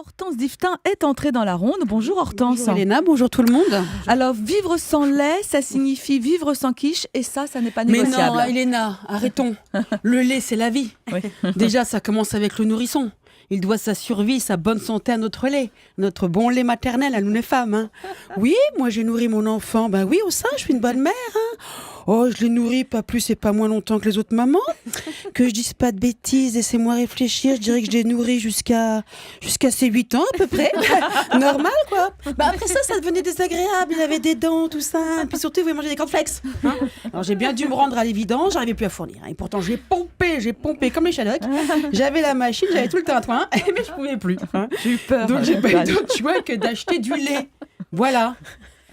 Hortense Diftin est entrée dans la ronde. Bonjour Hortense. Bonjour Elena, bonjour tout le monde. Alors, vivre sans lait, ça signifie vivre sans quiche et ça n'est pas négociable. Mais non, Elena, arrêtons. Le lait, c'est la vie. Oui. Déjà, ça commence avec le nourrisson. Il doit sa survie, sa bonne santé à notre lait, notre bon lait maternel à nous les femmes. Hein. Oui, moi j'ai nourri mon enfant, ben oui, au sein, je suis une bonne mère. Hein. Oh, je l'ai nourri pas plus et pas moins longtemps que les autres mamans. Que je dise pas de bêtises, laissez-moi réfléchir, je dirais que je l'ai nourri jusqu'à ses 8 ans à peu près. Normal quoi. Bah après ça devenait désagréable, il avait des dents, tout ça. Puis surtout, il voulait manger des cornflakes. Hein. Alors j'ai bien dû me rendre à l'évidence, j'arrivais plus à fournir. Et pourtant j'ai pompé comme les Shadocks. J'avais la machine, j'avais tout le tintouin, mais je pouvais plus. Hein. J'ai eu peur. Donc j'ai pas eu d'autre choix que d'acheter du lait. Voilà.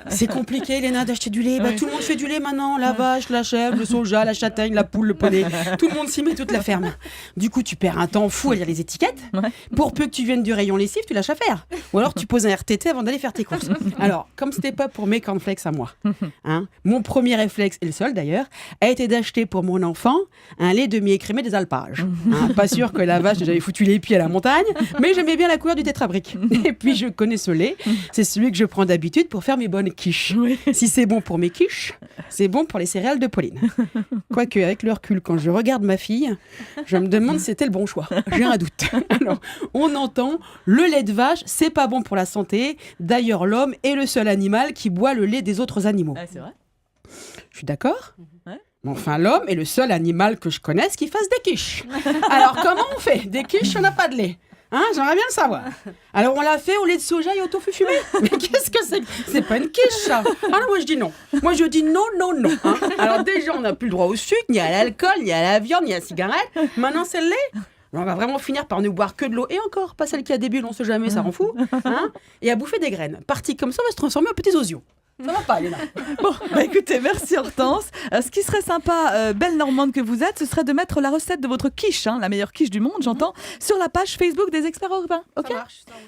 C'est compliqué, Elena, d'acheter du lait. Bah, Oui. tout le monde fait du lait maintenant. La vache, la chèvre, le soja, la châtaigne, la poule, le poney. Tout le monde s'y met, toute la ferme. Du coup, tu perds un temps fou à lire les étiquettes. Ouais. Pour peu que tu viennes du rayon lessive, tu lâches à faire. Ou alors, tu poses un RTT avant d'aller faire tes courses. Alors, comme c'était pas pour mes cornflakes à moi, hein, mon premier réflexe, et le seul d'ailleurs, a été d'acheter pour mon enfant un lait demi-écrémé des alpages. Hein, pas sûr que la vache, j'avais foutu les pieds à la montagne, mais j'aimais bien la couleur du tétrabrique. Et puis, je connais ce lait. C'est celui que je prends d'habitude pour faire mes bonnes quiches. Oui. Si c'est bon pour mes quiches, c'est bon pour les céréales de Pauline. Quoique, avec le recul, quand je regarde ma fille, je me demande si c'était le bon choix. J'ai un doute. Alors, on entend, le lait de vache, c'est pas bon pour la santé. D'ailleurs, l'homme est le seul animal qui boit le lait des autres animaux. Ah, c'est vrai. Je suis d'accord. Ouais. Mais enfin, l'homme est le seul animal que je connaisse qui fasse des quiches. Alors, comment on fait? Des quiches, on n'a pas de lait. Hein, j'aimerais bien le savoir. Alors, on l'a fait au lait de soja et au tofu fumé. Mais qu'est-ce que c'est? C'est pas une quiche, ça. Ah non, moi, je dis non. Moi, je dis non, non, non. Hein. Alors, déjà, on n'a plus le droit au sucre, ni à l'alcool, ni à la viande, ni à la cigarette. Maintenant, c'est le lait. On va vraiment finir par ne boire que de l'eau. Et encore, pas celle qui a des bulles, on sait jamais, ça rend fou. Hein, et à bouffer des graines. Parti comme ça, on va se transformer en petits osios. Ça va pas, Léna. Bon, bah écoutez, merci Hortense. Ce qui serait sympa, belle Normande que vous êtes, ce serait de mettre la recette de votre quiche, hein, la meilleure quiche du monde, j'entends, sur la page Facebook des Experts Urbains. Ok ? Ça marche, ça roule.